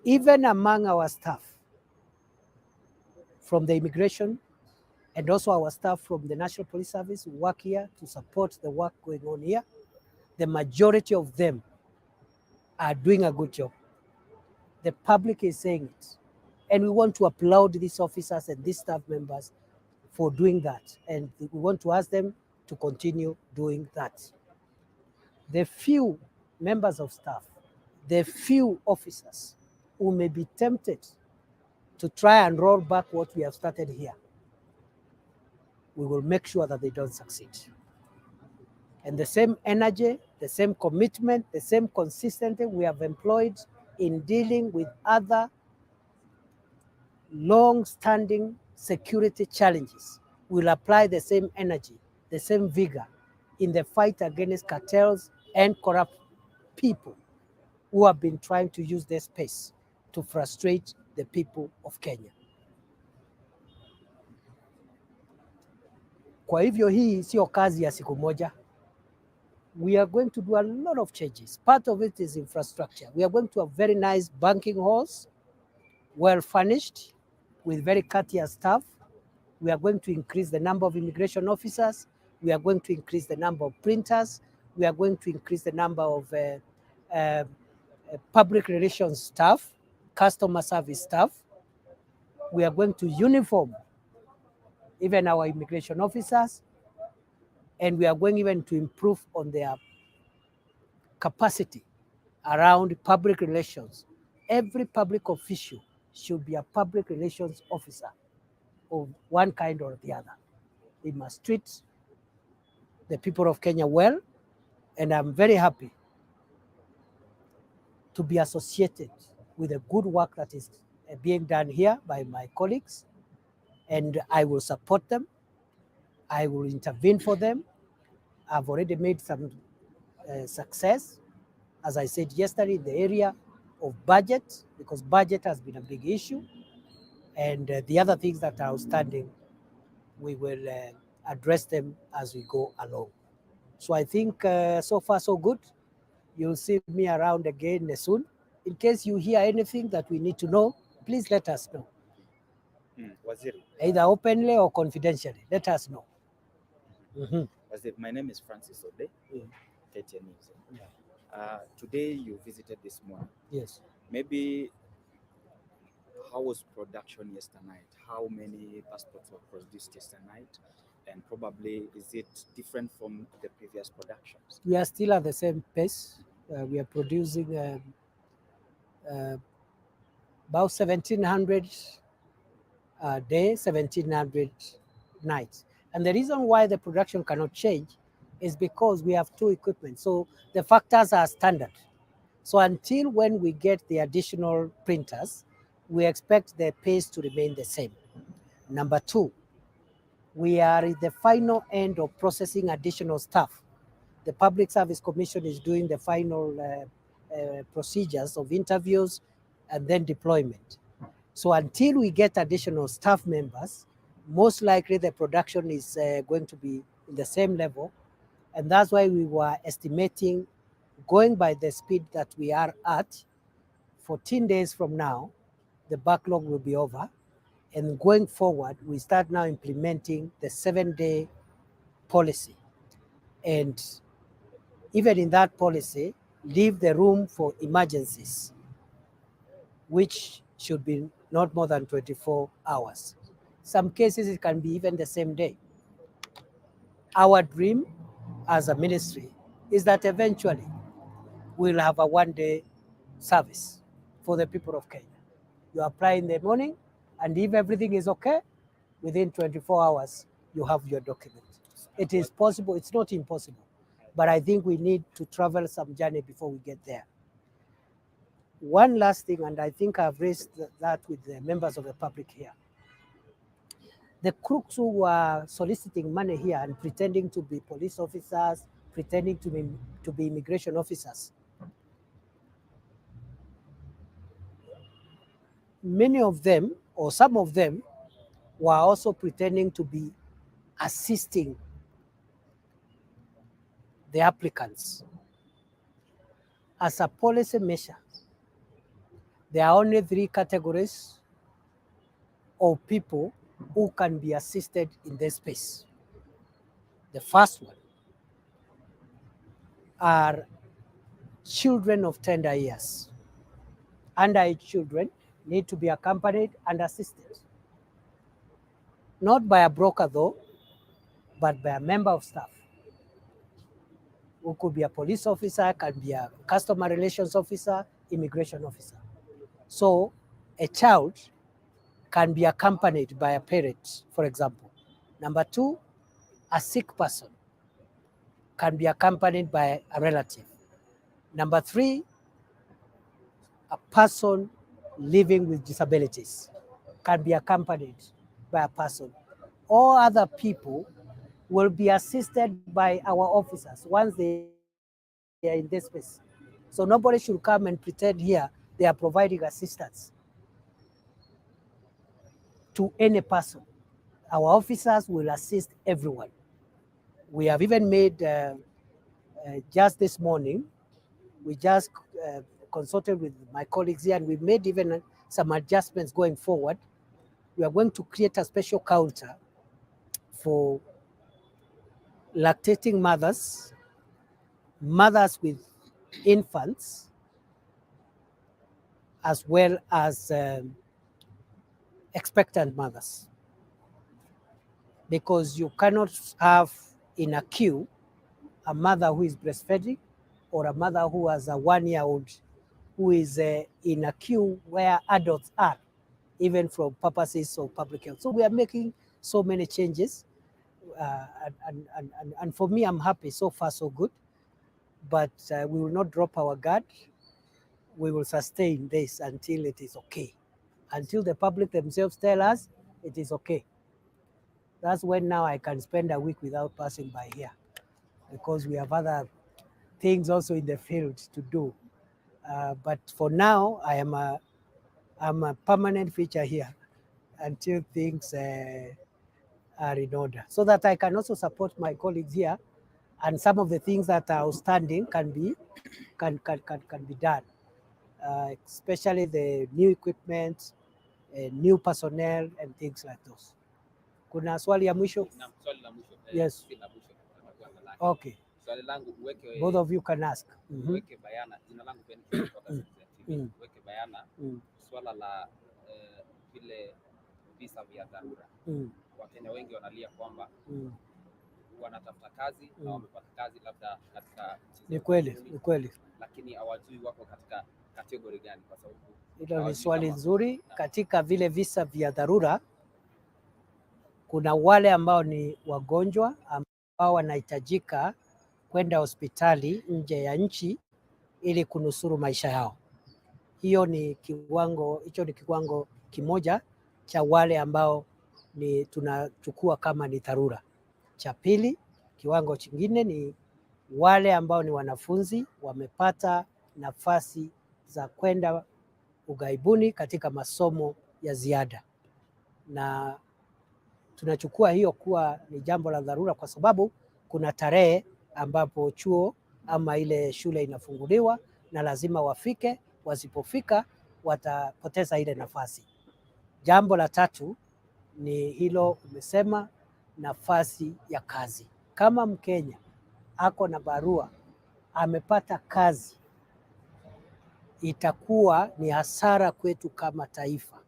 Even among our staff from the immigration and also our staff from the National Police Service who work here to support the work going on here, the majority of them are doing a good job. The public is saying it. And we want to applaud these officers and these staff members for doing that. And we want to ask them to continue doing that. The few members of staff, the few officers who may be tempted to try and roll back what we have started here, we will make sure that they don't succeed. And the same energy, the same commitment, the same consistency we have employed in dealing with other long-standing security challenges, we'll apply the same energy, the same vigor in the fight against cartels and corrupt people who have been trying to use their space to frustrate the people of Kenya. Kwa hivyo hii sio kazi ya siku moja. We are going to do a lot of changes. Part of it is infrastructure. We are going to have very nice banking halls, well furnished, with very courteous staff. We are going to increase the number of immigration officers. We are going to increase the number of printers. We are going to increase the number of public relations staff, customer service staff. We are going to uniform even our immigration officers, and we are going even to improve on their capacity around public relations. Every public official should be a public relations officer of one kind or the other. They must treat the people of Kenya well, and I'm very happy to be associated with the good work that is being done here by my colleagues, and I will support them. I will intervene for them. I've already made some success, as I said yesterday, in the area of budget, because budget has been a big issue, and the other things that are outstanding, we will address them as we go along. So I think so far so good. You'll see me around again soon. In case you hear anything that we need to know, please let us know. Waziri. Either openly or confidentially, let us know. Waziri, my name is Francis Ode, KTN News. Yeah. Today you visited this morning. Yes. Maybe how was production yesterday night? How many passports were produced yesterday night? And probably is it different from the previous productions? We are still at the same pace. We are producing about 1,700 a day, 1,700 nights. And the reason why the production cannot change is because we have two equipment. So the factors are standard. So until when we get the additional printers, we expect the pace to remain the same. Number two, we are at the final end of processing additional staff. The Public Service Commission is doing the final procedures of interviews and then deployment. So until we get additional staff members, most likely the production is going to be in the same level. And that's why we were estimating, going by the speed that we are at, 14 days from now, the backlog will be over. And going forward, we start now implementing the 7-day policy. And even in that policy, leave the room for emergencies, which should be not more than 24 hours. Some cases, it can be even the same day. Our dream as a ministry is that eventually we'll have a 1-day service for the people of Kenya. You apply in the morning, and if everything is okay, within 24 hours, you have your document. It is possible, it's not impossible, but I think we need to travel some journey before we get there. One last thing, and I think I've raised that with the members of the public here. The crooks who were soliciting money here and pretending to be police officers, pretending to be immigration officers, many of them, or some of them, were also pretending to be assisting the applicants. As a policy measure, There are only three categories of people who can be assisted in this space. The first one are children of tender years. Underage children need to be accompanied and assisted. Not by a broker though, but by a member of staff, who could be a police officer, can be a customer relations officer, immigration officer. So a child can be accompanied by a parent, for example. Number two, a sick person can be accompanied by a relative. Number three, a person living with disabilities can be accompanied by a person. All other people will be assisted by our officers once they are in this space. So nobody should come and pretend here they are providing assistance to any person. Our officers will assist everyone. We have even made, just this morning, we just consulted with my colleagues here, and we've made even some adjustments going forward. We are going to create a special counter for lactating mothers, mothers with infants, as well as expectant mothers. Because you cannot have in a queue a mother who is breastfeeding or a mother who has a 1-year-old who is in a queue where adults are, even from purposes of public health. So we are making so many changes. And for me, I'm happy. So far, so good. But we will not drop our guard. We will sustain this until it is okay. Until the public themselves tell us it is okay. That's when now I can spend a week without passing by here, because we have other things also in the field to do. But for now, I'm a permanent feature here until things are in order, so that I can also support my colleagues here, and some of the things that are outstanding can be done, especially the new equipment, new personnel and things like those. Kuna swali ya mwisho? Naam, swali la mwisho. Yes. Si la mwisho, tutakuwa na lake. Okay, Swali langu uweke both of you can ask. uweke bayana, jina langu Ben kutoka Citizen TV. Uweke bayana swala la vile visa vya dharura. Wakenya wengi wanalia kwamba wanatafuta kazi na wamepata kazi labda katika Ni kweli, lakini hawajui wako katika kategori gani, kwa sababu hilo ni swali nzuri. Katika vile visa vya dharura, kuna wale ambao ni wagonjwa ambao wanahitajika kwenda hospitali nje ya nchi ili kunusuru maisha yao. Hicho ni kiwango kimoja cha wale ambao ni tunachukua kama ni dharura. Cha pili, kiwango chingine ni wale ambao ni wanafunzi wamepata nafasi za kwenda ughaibuni katika masomo ya ziada, na tunachukua hiyo kuwa ni jambo la dharura, kwa sababu kuna tarehe ambapo chuo ama ile shule inafunguliwa na lazima wafike. Wasipofika watapoteza ile nafasi. Jambo la tatu ni hilo umesema, nafasi ya kazi. Kama Mkenya ako na barua, amepata kazi, itakuwa ni hasara kwetu kama taifa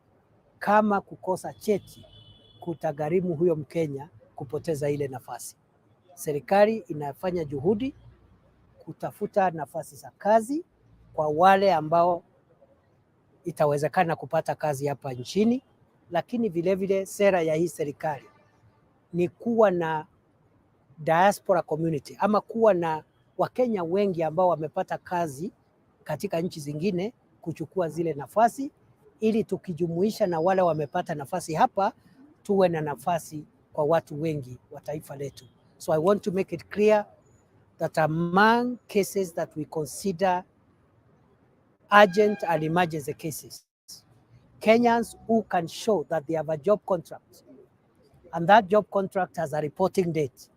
kama kukosa cheti kutagharimu huyo Mkenya kupoteza ile nafasi. Serikali inafanya juhudi kutafuta nafasi za kazi kwa wale ambao itawezekana kupata kazi hapa nchini, lakini vilevile sera ya hii serikali ni kuwa na diaspora community, ama kuwa na Wakenya wengi ambao wamepata kazi katika nchi zingine kuchukua zile nafasi, ili tukijumuisha na wale wamepata nafasi hapa, tuwe na nafasi kwa watu wengi wa taifa letu. So I want to make it clear that among cases that we consider urgent and emergency cases, Kenyans who can show that they have a job contract and that job contract has a reporting date,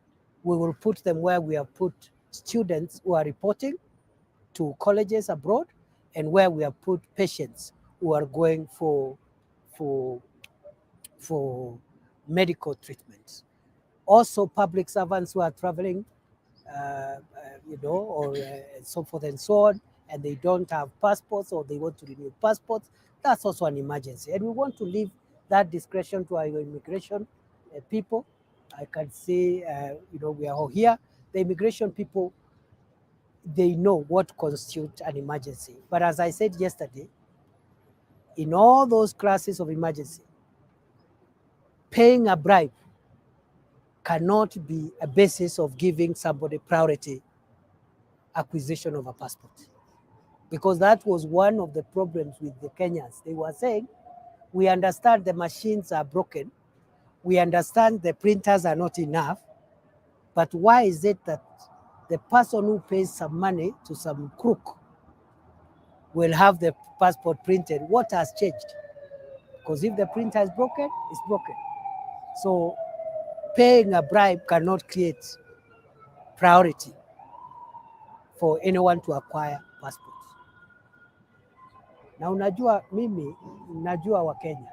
we will put them where we have put students who are reporting to colleges abroad, and where we have put patients who are going for medical treatments. Also, public servants who are traveling, or so forth and so on, and they don't have passports or they want to renew passports. That's also an emergency, and we want to leave that discretion to our immigration people. I can say, we are all here. The immigration people, they know what constitutes an emergency. But as I said yesterday, in all those classes of emergency, paying a bribe cannot be a basis of giving somebody priority acquisition of a passport. Because that was one of the problems with the Kenyans. They were saying, we understand the machines are broken, we understand the printers are not enough, but why is it that the person who pays some money to some crook will have the passport printed? What has changed? Because if the printer is broken, it's broken. So paying a bribe cannot create priority for anyone to acquire passports. Na unajua, mimi najua Wakenya,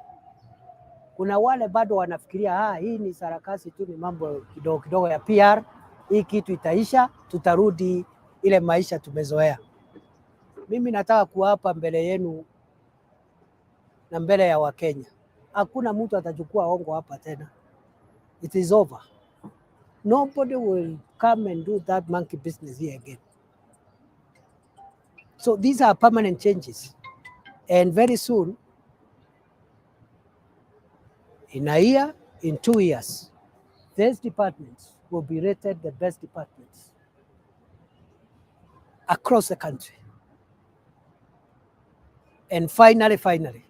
kuna wale bado wanafikiria hii ni sarakasi tu, ni mambo kidogo kidogo ya PR, hii kitu itaisha, tutarudi ile maisha tumezoea. Mimi nataka kuapa mbele yenu na mbele ya Wakenya, hakuna mtu atachukua hongo hapa tena. It is over. Nobody will come and do that monkey business here again. So these are permanent changes, and very soon, in a year, in 2 years, these departments will be rated the best departments across the country. And finally,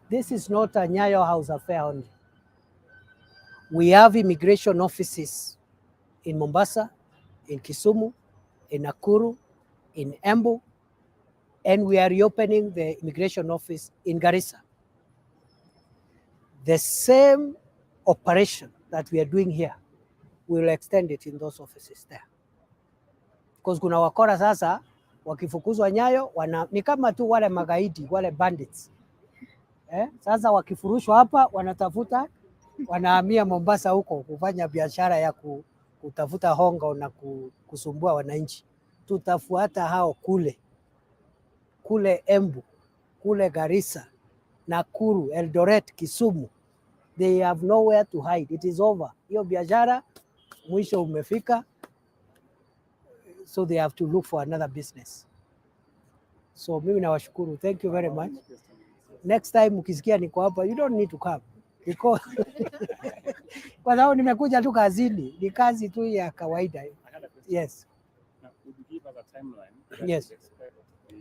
this is not a Nyayo House affair only. We have immigration offices in Mombasa, in Kisumu, in Nakuru, in Embu, and we are reopening the immigration office in Garissa. The same operation that we are doing here, we will extend it in those offices there. Because kuna wakora sasa, wakifukuzwa Nyayo, ni kama tu wale magaidi, wale bandits. Sasa wakifurushwa hapa, wanahamia Mombasa huko kufanya biashara ya kutafuta hongo na kusumbua wananchi. Tutafuata hao kule Embu, kule Garissa, Nakuru, Eldoret, Kisumu. They have nowhere to hide. It is over. Hiyo biashara mwisho umefika, so they have to look for another business. So mimi nawashukuru. Thank you very much. Next time ukisikia niko hapa, you don't need to come. Because kwa sababu nimekuja tu kazini, ni kazi tu ya kawaida. Yes. Now, would you give us a timeline that Yes. you expect the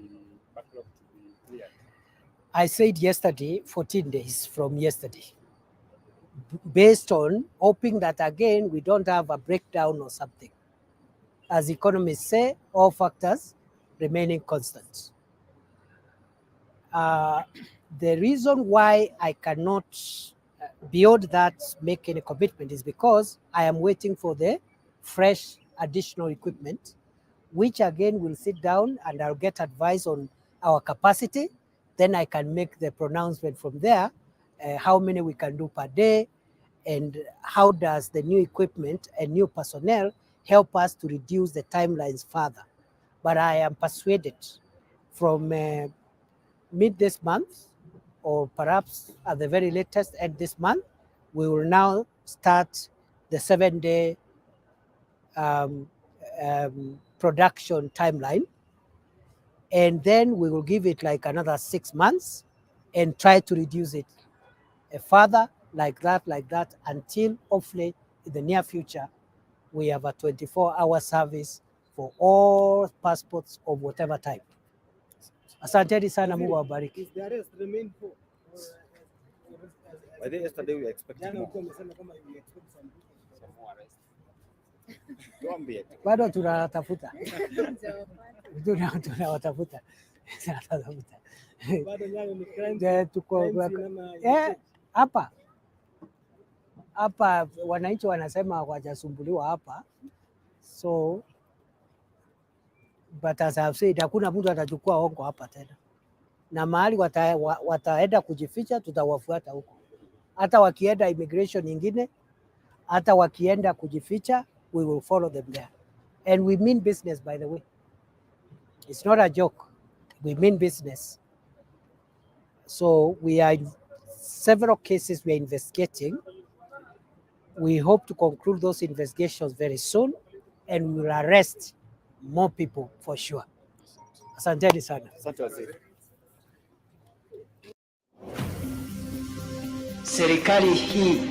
backlog to be cleared? I said yesterday, 14 days from yesterday, based on hoping that again we don't have a breakdown or something. As economists say, all factors remaining constant. The reason why I cannot, beyond that, make any commitment is because I am waiting for the fresh additional equipment, which again will sit down and I'll get advice on our capacity. Then I can make the pronouncement from there, how many we can do per day, and how does the new equipment and new personnel help us to reduce the timelines further. But I am persuaded from mid this month, or perhaps at the very latest end this month, we will now start the 7-day production timeline. And then we will give it like another 6 months and try to reduce it further like that until hopefully in the near future, we have a 24-hour service for all passports of whatever type. Asanteni sana, Mungu awabariki. Is the arrest remain for? By the yesterday we expected Jana more. ulikuwa umesema kama you expect some more arrest. Tuambie. Bado tunawatafuta. Tunawatafuta. bado Nyayo ni crime. Hapa wananchi wanasema hawajasumbuliwa hapa, so but as I've said, hakuna mtu atachukua hongo hapa tena, na mahali wataenda kujificha tutawafuata huko, hata wakienda immigration nyingine, hata wakienda kujificha, we will follow them there. And we mean business, by the way. It's not a joke. We mean business. So we are in several cases we are investigating. We hope to conclude those investigations very soon, and we will arrest more people for sure. Asanteni sana. Asante waziri. Serikali hii